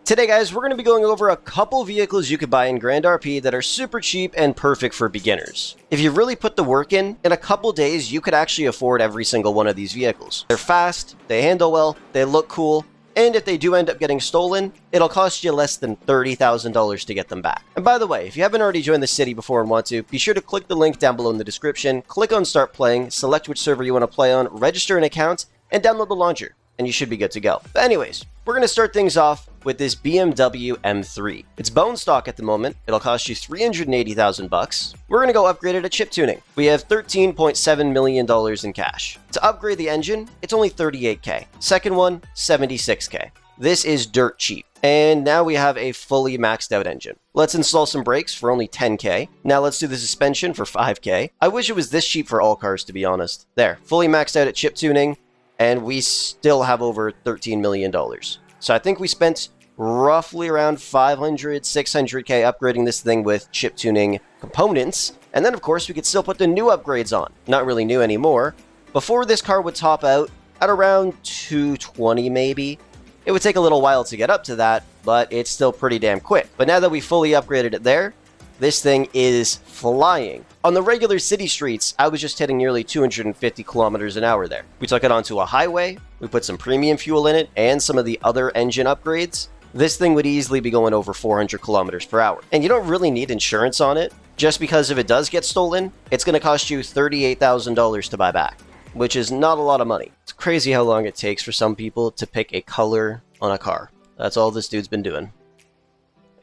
Today guys, we're going to be going over a couple vehicles you could buy in Grand RP that are super cheap and perfect for beginners. If you really put the work in a couple days you could actually afford every single one of these vehicles. They're fast, they handle well, they look cool, and if they do end up getting stolen, it'll cost you less than $30,000 to get them back. And by the way, if you haven't already joined the city before and want to, be sure to click the link down below in the description, click on Start Playing, select which server you want to play on, register an account, and download the launcher, and you should be good to go. But anyways, we're going to start things off with this BMW M3. It's bone stock at the moment. It'll cost you $380,000. We're going to go upgrade it at chip tuning. We have $13.7 million in cash. To upgrade the engine, it's only $38K. Second one, $76K. This is dirt cheap. And now we have a fully maxed out engine. Let's install some brakes for only $10K. Now let's do the suspension for $5K. I wish it was this cheap for all cars, to be honest. There, fully maxed out at chip tuning, and we still have over $13 million. So I think we spent roughly around $500, $600K upgrading this thing with chip tuning components. And then of course we could still put the new upgrades on. Not really new anymore. Before this car would top out at around $220 maybe. It would take a little while to get up to that, but it's still pretty damn quick. But now that we fully upgraded it there, this thing is flying. On the regular city streets, I was just hitting nearly 250 kilometers an hour there. We took it onto a highway, we put some premium fuel in it, and some of the other engine upgrades. This thing would easily be going over 400 kilometers per hour. And you don't really need insurance on it, just because if it does get stolen, it's going to cost you $38,000 to buy back, which is not a lot of money. It's crazy how long it takes for some people to pick a color on a car. That's all this dude's been doing.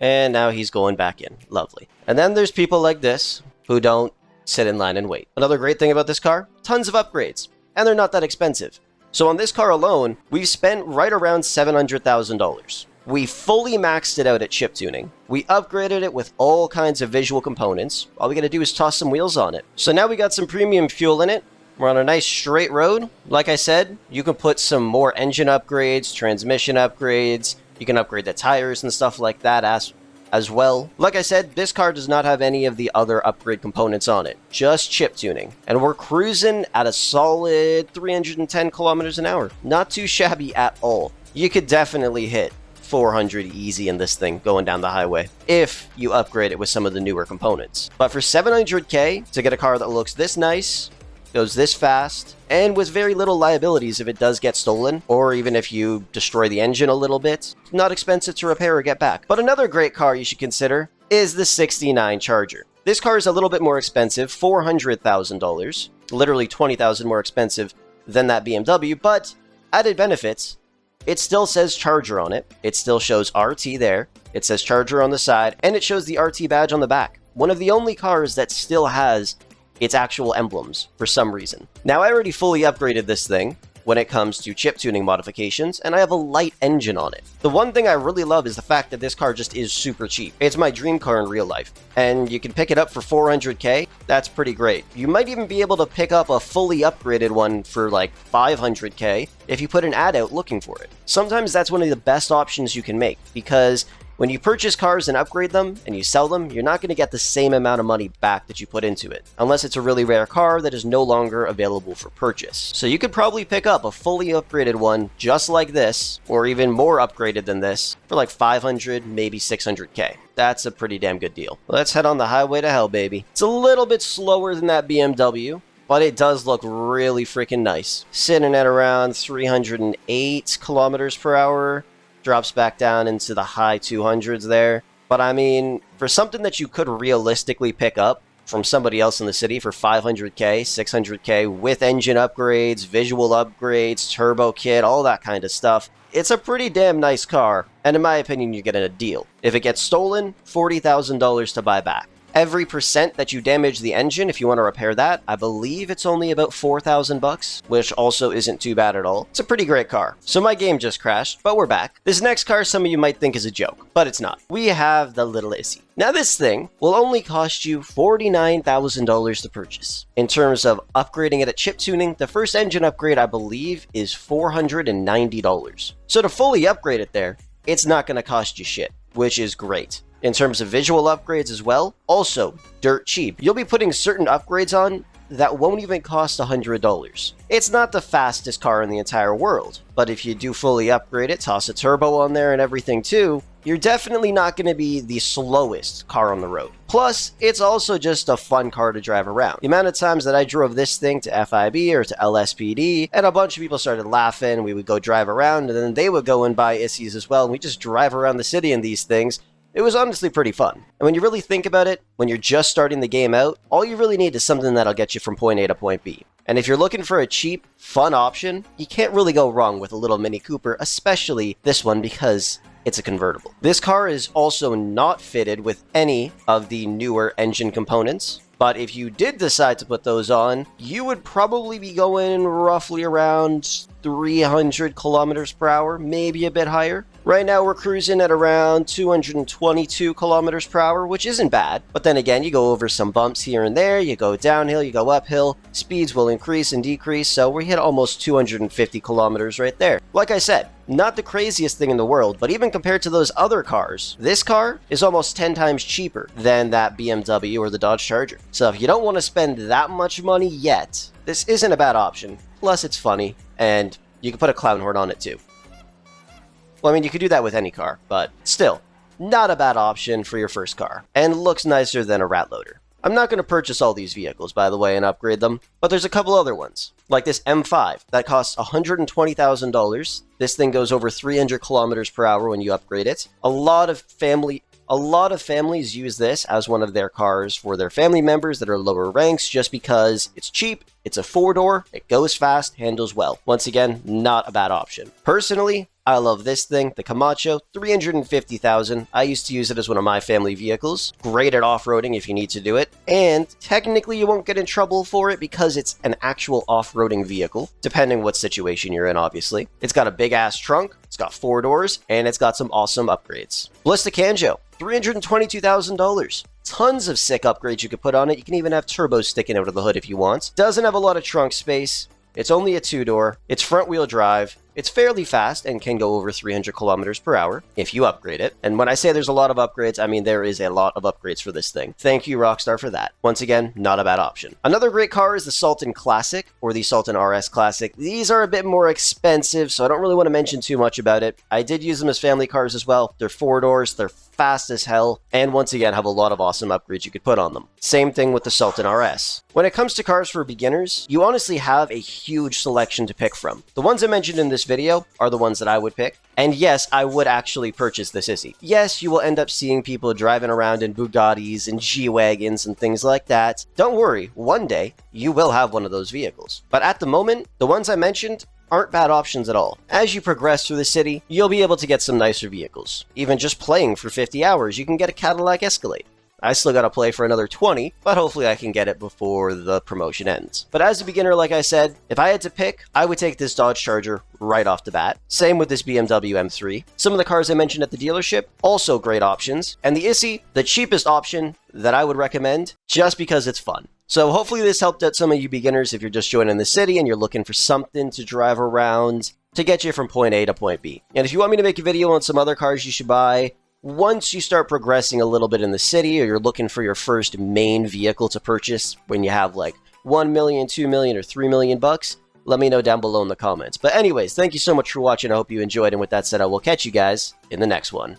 And now he's going back in. Lovely. And then there's people like this who don't sit in line and wait. Another great thing about this car, tons of upgrades. And they're not that expensive. So on this car alone, we've spent right around $700,000. We fully maxed it out at chip tuning. We upgraded it with all kinds of visual components. All we gotta do is toss some wheels on it. So now we got some premium fuel in it. We're on a nice straight road. Like I said, you can put some more engine upgrades, transmission upgrades. You can upgrade the tires and stuff like that as well. Like I said, this car does not have any of the other upgrade components on it. Just chip tuning. And we're cruising at a solid 310 kilometers an hour. Not too shabby at all. You could definitely hit 400 easy in this thing going down the highway if you upgrade it with some of the newer components. But for 700K to get a car that looks this nice, goes this fast, and with very little liabilities if it does get stolen, or even if you destroy the engine a little bit, not expensive to repair or get back. But another great car you should consider is the 69 Charger. This car is a little bit more expensive, $400,000, literally $20,000 more expensive than that BMW, but added benefits. It still says Charger on it, it still shows RT there, it says Charger on the side, and it shows the RT badge on the back. One of the only cars that still has its actual emblems for some reason. Now I already fully upgraded this thing when it comes to chip tuning modifications, and I have a light engine on it. The one thing I really love is the fact that this car just is super cheap. It's my dream car in real life, and you can pick it up for 400K. That's pretty great. You might even be able to pick up a fully upgraded one for like 500K if you put an ad out looking for it. Sometimes that's one of the best options you can make, because when you purchase cars and upgrade them and you sell them, you're not going to get the same amount of money back that you put into it, unless it's a really rare car that is no longer available for purchase. So you could probably pick up a fully upgraded one just like this, or even more upgraded than this, for like 500, maybe 600K. That's a pretty damn good deal. Let's head on the highway to hell, baby. It's a little bit slower than that BMW, but it does look really freaking nice. Sitting at around 308 kilometers per hour. Drops back down into the high 200s there. But I mean, for something that you could realistically pick up from somebody else in the city for 500K, 600K, with engine upgrades, visual upgrades, turbo kit, all that kind of stuff, it's a pretty damn nice car, and in my opinion, you're getting a deal. If it gets stolen, $40,000 to buy back. Every percent that you damage the engine, if you want to repair that, I believe it's only about 4,000 bucks, which also isn't too bad at all. It's a pretty great car. So my game just crashed, but we're back. This next car, some of you might think is a joke, but it's not. We have the little Issy. Now this thing will only cost you $49,000 to purchase. In terms of upgrading it at chip tuning, the first engine upgrade I believe is $490. So to fully upgrade it there, it's not going to cost you shit, which is great. In terms of visual upgrades as well, also dirt cheap. You'll be putting certain upgrades on that won't even cost $100. It's not the fastest car in the entire world, but if you do fully upgrade it, toss a turbo on there and everything too, you're definitely not going to be the slowest car on the road. Plus, it's also just a fun car to drive around. The amount of times that I drove this thing to FIB or to LSPD, and a bunch of people started laughing, we would go drive around, and then they would go and buy Issies as well, and we just drive around the city in these things. It was honestly pretty fun. And when you really think about it, when you're just starting the game out, all you really need is something that'll get you from point A to point B. And if you're looking for a cheap, fun option, you can't really go wrong with a little Mini Cooper, especially this one because it's a convertible. This car is also not fitted with any of the newer engine components, but if you did decide to put those on, you would probably be going roughly around 300 kilometers per hour, maybe a bit higher. Right now we're cruising at around 222 kilometers per hour, which isn't bad. But then again, you go over some bumps here and there, you go downhill, you go uphill, speeds will increase and decrease, so we hit almost 250 kilometers right there. Like I said, not the craziest thing in the world, but even compared to those other cars, this car is almost 10 times cheaper than that BMW or the Dodge Charger. So if you don't want to spend that much money yet, this isn't a bad option. Plus it's funny, and you can put a clown horn on it too. Well, I mean, you could do that with any car, but still, not a bad option for your first car, and looks nicer than a rat loader. I'm not going to purchase all these vehicles, by the way, and upgrade them, but there's a couple other ones, like this M5, that costs $120,000. This thing goes over 300 kilometers per hour when you upgrade it. A lot of families use this as one of their cars for their family members that are lower ranks just because it's cheap, it's a four-door, it goes fast, handles well. Once again, not a bad option. Personally, I love this thing, the Camacho, $350,000. I used to use it as one of my family vehicles. Great at off-roading if you need to do it. And technically you won't get in trouble for it because it's an actual off-roading vehicle, depending what situation you're in, obviously. It's got a big-ass trunk, it's got 4 doors, and it's got some awesome upgrades. Blista Canjo, $322,000. Tons of sick upgrades you could put on it. You can even have turbos sticking out of the hood if you want. Doesn't have a lot of trunk space. It's only a 2-door. It's front-wheel drive. It's fairly fast and can go over 300 kilometers per hour if you upgrade it. And when I say there's a lot of upgrades, I mean there is a lot of upgrades for this thing. Thank you, Rockstar, for that. Once again, not a bad option. Another great car is the Sultan Classic or the Sultan RS Classic. These are a bit more expensive, so I don't really want to mention too much about it. I did use them as family cars as well. They're 4 doors, they're fast as hell, and once again have a lot of awesome upgrades you could put on them. Same thing with the Sultan RS. When it comes to cars for beginners, you honestly have a huge selection to pick from. The ones I mentioned in this video are the ones that I would pick. And yes, I would actually purchase this Issy. Yes, you will end up seeing people driving around in Bugattis and G-Wagons and things like that. Don't worry, one day you will have one of those vehicles. But at the moment, the ones I mentioned aren't bad options at all. As you progress through the city, you'll be able to get some nicer vehicles. Even just playing for 50 hours, you can get a Cadillac Escalade. I still gotta play for another 20, but hopefully I can get it before the promotion ends. But as a beginner, like I said, if I had to pick, I would take this Dodge Charger right off the bat. Same with this BMW M3. Some of the cars I mentioned at the dealership, also great options. And the Issy, the cheapest option that I would recommend, just because it's fun. So hopefully this helped out some of you beginners if you're just joining the city and you're looking for something to drive around to get you from point A to point B. And if you want me to make a video on some other cars you should buy, once you start progressing a little bit in the city or you're looking for your first main vehicle to purchase when you have like 1 million, 2 million, or 3 million bucks, let me know down below in the comments. But anyways, thank you so much for watching. I hope you enjoyed. And with that said, I will catch you guys in the next one.